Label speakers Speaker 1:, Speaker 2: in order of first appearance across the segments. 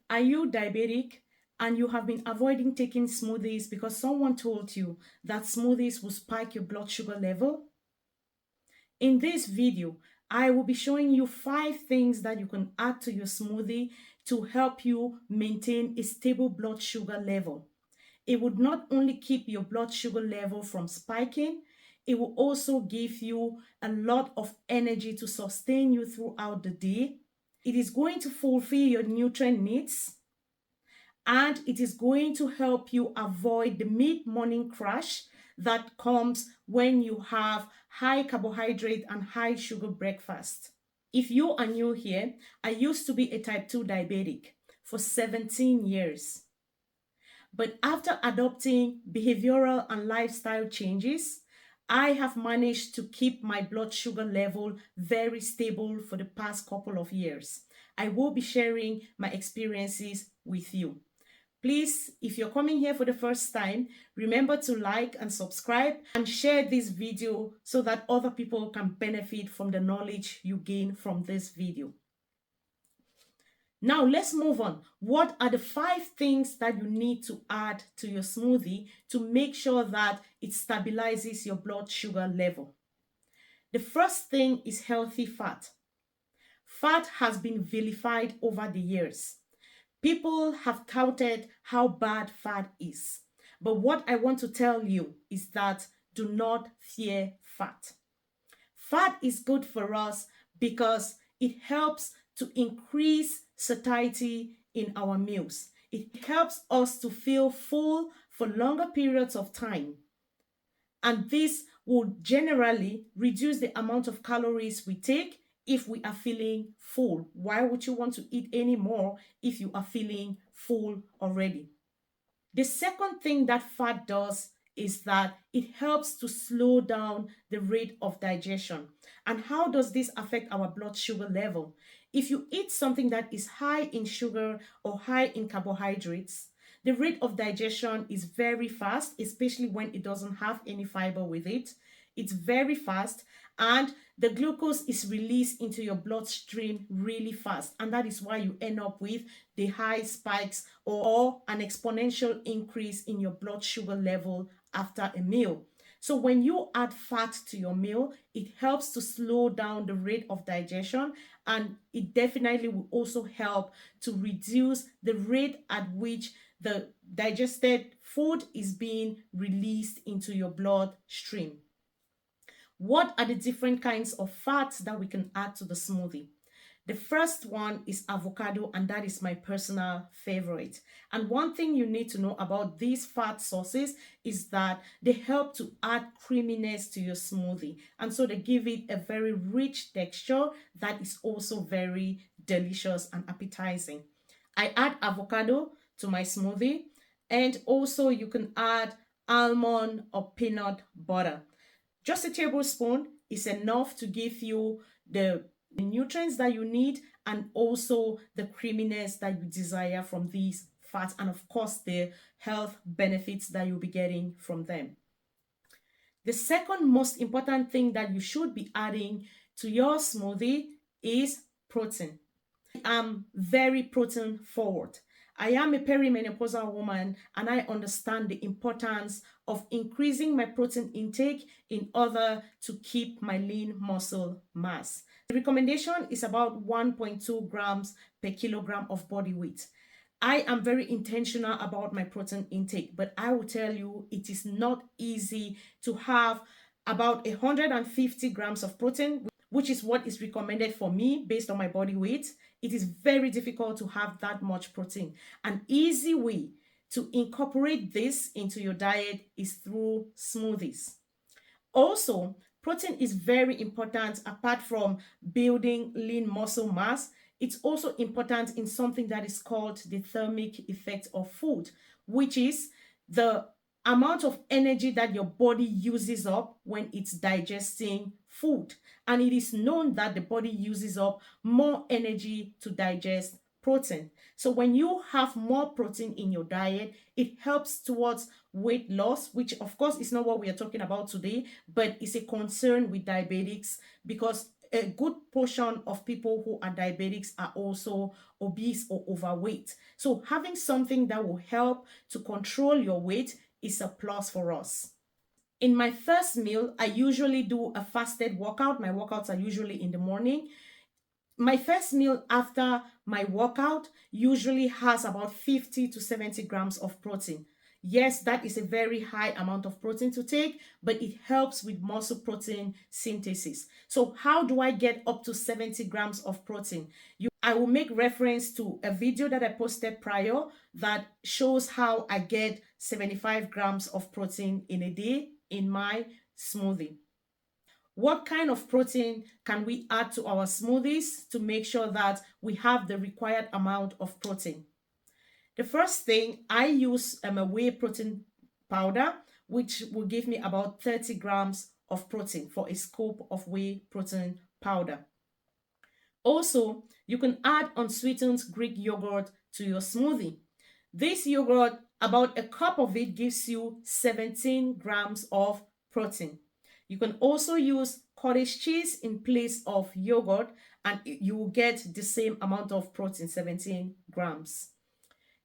Speaker 1: Are you diabetic and you have been avoiding taking smoothies because someone told you that smoothies will spike your blood sugar level? In this video, I will be showing you 5 things that you can add to your smoothie to help you maintain a stable blood sugar level. It would not only keep your blood sugar level from spiking, it will also give you a lot of energy to sustain you throughout the day. It is going to fulfill your nutrient needs, and it is going to help you avoid the mid-morning crash that comes when you have high carbohydrate and high sugar breakfast. If you are new here, I used to be a type 2 diabetic for 17 years. But after adopting behavioral and lifestyle changes, I have managed to keep my blood sugar level very stable for the past couple of years. I will be sharing my experiences with you. Please, if you're coming here for the first time, remember to like and subscribe and share this video so that other people can benefit from the knowledge you gain from this video. Now let's move on. What are the 5 things that you need to add to your smoothie to make sure that it stabilizes your blood sugar level? The first thing is healthy fat. Fat has been vilified over the years. People have touted how bad fat is. But what I want to tell you is that do not fear fat. Fat is good for us because it helps to increase satiety in our meals. It helps us to feel full for longer periods of time. And this will generally reduce the amount of calories we take if we are feeling full. Why would you want to eat any more if you are feeling full already? The second thing that fat does is that it helps to slow down the rate of digestion. And how does this affect our blood sugar level? If you eat something that is high in sugar or high in carbohydrates, the rate of digestion is very fast, especially when it doesn't have any fiber with it. It's very fast, and the glucose is released into your bloodstream really fast. And that is why you end up with the high spikes or an exponential increase in your blood sugar level after a meal. So when you add fat to your meal, it helps to slow down the rate of digestion, and it definitely will also help to reduce the rate at which the digested food is being released into your bloodstream. What are the different kinds of fats that we can add to the smoothie? The first one is avocado, and that is my personal favorite. And one thing you need to know about these fat sources is that they help to add creaminess to your smoothie. And so they give it a very rich texture that is also very delicious and appetizing. I add avocado to my smoothie, and also you can add almond or peanut butter. Just a tablespoon is enough to give you the nutrients that you need and also the creaminess that you desire from these fats, and of course the health benefits that you'll be getting from them. The second most important thing that you should be adding to your smoothie is protein. I am very protein forward. I am a perimenopausal woman, and I understand the importance of increasing my protein intake in order to keep my lean muscle mass. The recommendation is about 1.2 grams per kilogram of body weight. I am very intentional about my protein intake, but I will tell you it is not easy to have about 150 grams of protein, which is what is recommended for me based on my body weight. It is very difficult to have that much protein. An easy way to incorporate this into your diet is through smoothies. Also, protein is very important apart from building lean muscle mass. It's also important in something that is called the thermic effect of food, which is the amount of energy that your body uses up when it's digesting food. And it is known that the body uses up more energy to digest protein. So when you have more protein in your diet, it helps towards weight loss, which of course is not what we are talking about today, but it's a concern with diabetics because a good portion of people who are diabetics are also obese or overweight. So having something that will help to control your weight is a plus for us. In my first meal, I usually do a fasted workout. My workouts are usually in the morning. My first meal after my workout usually has about 50 to 70 grams of protein. Yes, that is a very high amount of protein to take, but it helps with muscle protein synthesis. So how do I get up to 70 grams of protein? I will make reference to a video that I posted prior that shows how I get 75 grams of protein in a day in my smoothie. What kind of protein can we add to our smoothies to make sure that we have the required amount of protein? The first thing, I use a whey protein powder, which will give me about 30 grams of protein for a scoop of whey protein powder. Also, you can add unsweetened Greek yogurt to your smoothie. This yogurt, about a cup of it gives you 17 grams of protein. You can also use cottage cheese in place of yogurt and you will get the same amount of protein, 17 grams.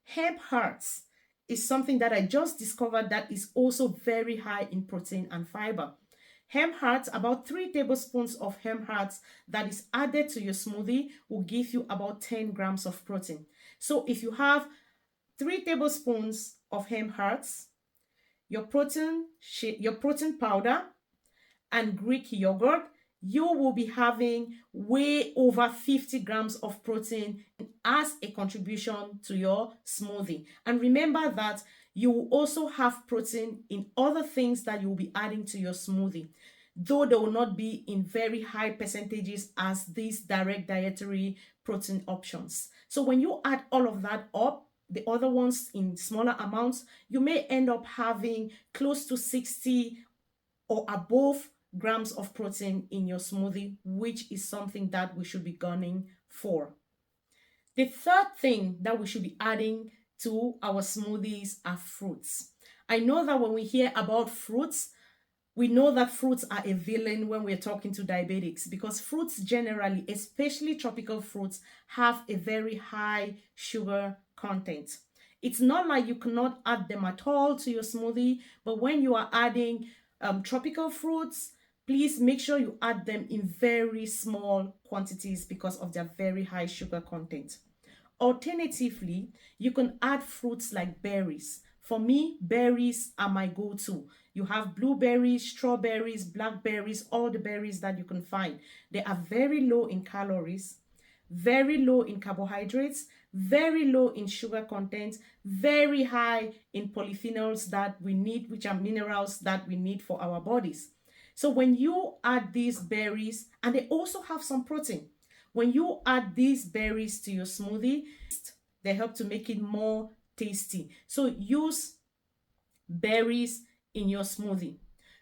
Speaker 1: Hemp hearts is something that I just discovered that is also very high in protein and fiber. Hemp hearts, about 3 tablespoons of hemp hearts that is added to your smoothie will give you about 10 grams of protein. So if you have 3 tablespoons of hemp hearts, your protein powder, and Greek yogurt, you will be having way over 50 grams of protein as a contribution to your smoothie. And remember that you will also have protein in other things that you will be adding to your smoothie, though they will not be in very high percentages as these direct dietary protein options. So when you add all of that up, the other ones in smaller amounts, you may end up having close to 60 or above grams of protein in your smoothie, which is something that we should be gunning for. The third thing that we should be adding to our smoothies are fruits. I know that when we hear about fruits, we know that fruits are a villain when we're talking to diabetics because fruits generally, especially tropical fruits, have a very high sugar content. It's not like you cannot add them at all to your smoothie, but when you are adding tropical fruits, please make sure you add them in very small quantities because of their very high sugar content. Alternatively, you can add fruits like berries. For me, berries are my go-to. You have blueberries, strawberries, blackberries, all the berries that you can find. They are very low in calories, very low in carbohydrates, very low in sugar content, very high in polyphenols that we need, which are minerals that we need for our bodies. So when you add these berries, and they also have some protein, when you add these berries to your smoothie, they help to make it more tasty. So use berries in your smoothie.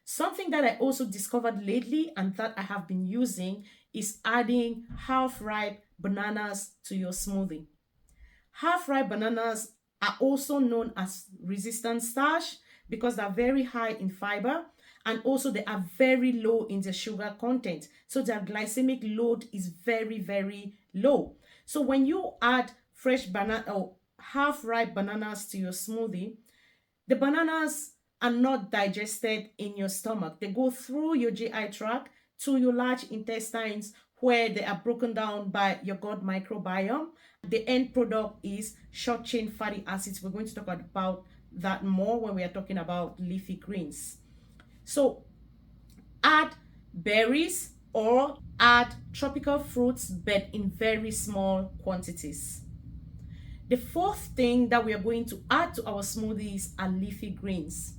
Speaker 1: Something that I also discovered lately and that I have been using is adding half-ripe bananas to your smoothie. Half-ripe bananas are also known as resistant starch because they're very high in fiber and also they are very low in the sugar content. So their glycemic load is very, very low. So when you add fresh banana or half-ripe bananas to your smoothie, the bananas are not digested in your stomach. They go through your GI tract to your large intestines where they are broken down by your gut microbiome. The end product is short chain fatty acids. We're going to talk about that more when we are talking about leafy greens. So add berries or add tropical fruits, but in very small quantities. The fourth thing that we are going to add to our smoothies are leafy greens.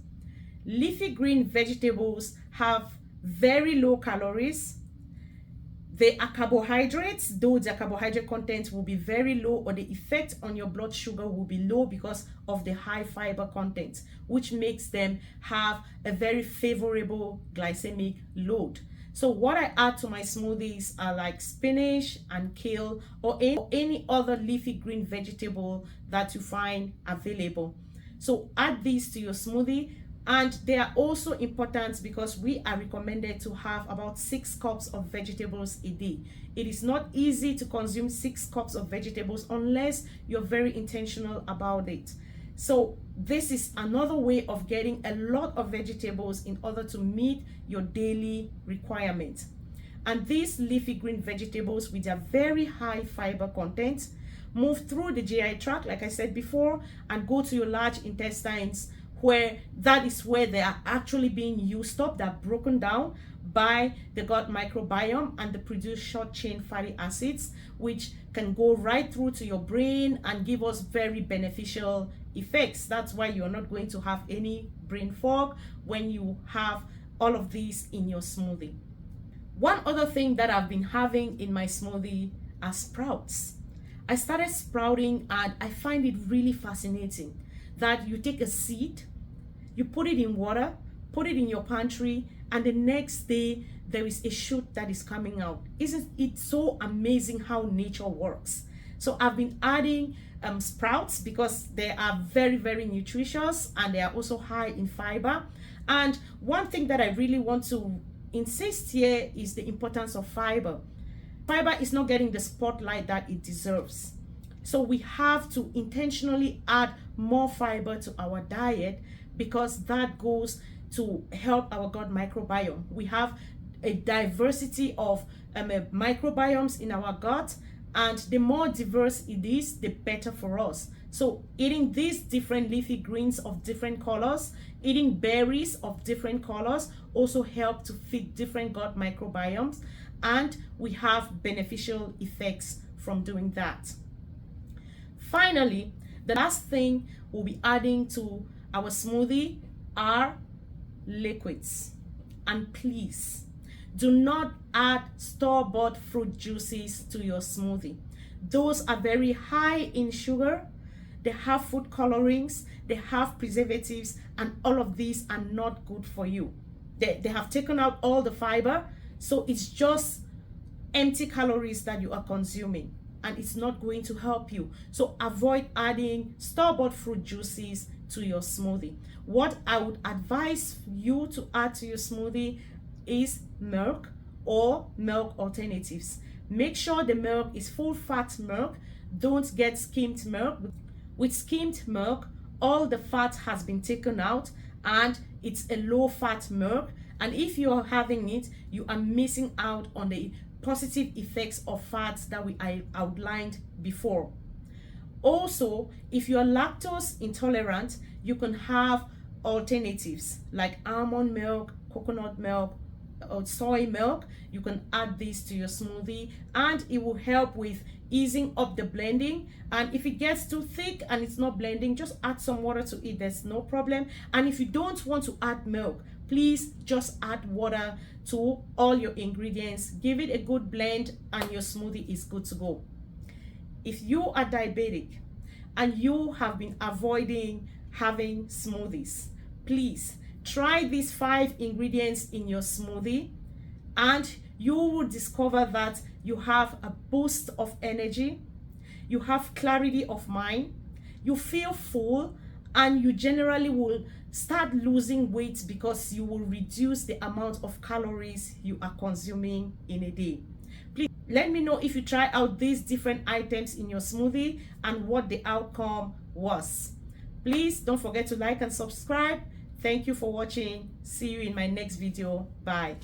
Speaker 1: Leafy green vegetables have very low calories. They are carbohydrates, though their carbohydrate content will be very low, or the effect on your blood sugar will be low because of the high fiber content, which makes them have a very favorable glycemic load. So what I add to my smoothies are like spinach and kale or any other leafy green vegetable that you find available. So add these to your smoothie. And they are also important because we are recommended to have about 6 cups of vegetables a day. It is not easy to consume 6 cups of vegetables unless you're very intentional about it. So this is another way of getting a lot of vegetables in order to meet your daily requirements. And these leafy green vegetables with their very high fiber content move through the GI tract, like I said before, and go to your large intestines, where that is where they are actually being used up. They're broken down by the gut microbiome and they produce short chain fatty acids, which can go right through to your brain and give us very beneficial effects. That's why you're not going to have any brain fog when you have all of these in your smoothie. One other thing that I've been having in my smoothie are sprouts. I started sprouting and I find it really fascinating that you take a seed, you put it in water, put it in your pantry, and the next day there is a shoot that is coming out. Isn't it so amazing how nature works? So I've been adding sprouts because they are very, very nutritious and they are also high in fiber. And one thing that I really want to insist here is the importance of fiber. Fiber is not getting the spotlight that it deserves. So we have to intentionally add more fiber to our diet because that goes to help our gut microbiome. We have a diversity of microbiomes in our gut, and the more diverse it is, the better for us. So eating these different leafy greens of different colors, eating berries of different colors also help to feed different gut microbiomes, and we have beneficial effects from doing that. Finally, the last thing we'll be adding to our smoothie are liquids. And please do not add store-bought fruit juices to your smoothie. Those are very high in sugar. They have food colorings, they have preservatives, and all of these are not good for you. They have taken out all the fiber, so it's just empty calories that you are consuming, and it's not going to help you. So avoid adding store-bought fruit juices to your smoothie. What I would advise you to add to your smoothie is milk or milk alternatives. Make sure the milk is full fat milk. Don't get skimmed milk. With skimmed milk, all the fat has been taken out and it's a low fat milk, and if you are having it, you are missing out on the positive effects of fats that I outlined before. Also, if you are lactose intolerant, you can have alternatives like almond milk, coconut milk, or soy milk. You can add this to your smoothie and it will help with easing up the blending. And if it gets too thick and it's not blending, just add some water to it. There's no problem. And if you don't want to add milk, please just add water to all your ingredients. Give it a good blend and your smoothie is good to go. If you are diabetic and you have been avoiding having smoothies, please try these 5 ingredients in your smoothie and you will discover that you have a boost of energy, you have clarity of mind, you feel full, and you generally will start losing weight because you will reduce the amount of calories you are consuming in a day. Please let me know if you try out these different items in your smoothie and what the outcome was. Please don't forget to like and subscribe. Thank you for watching. See you in my next video. Bye.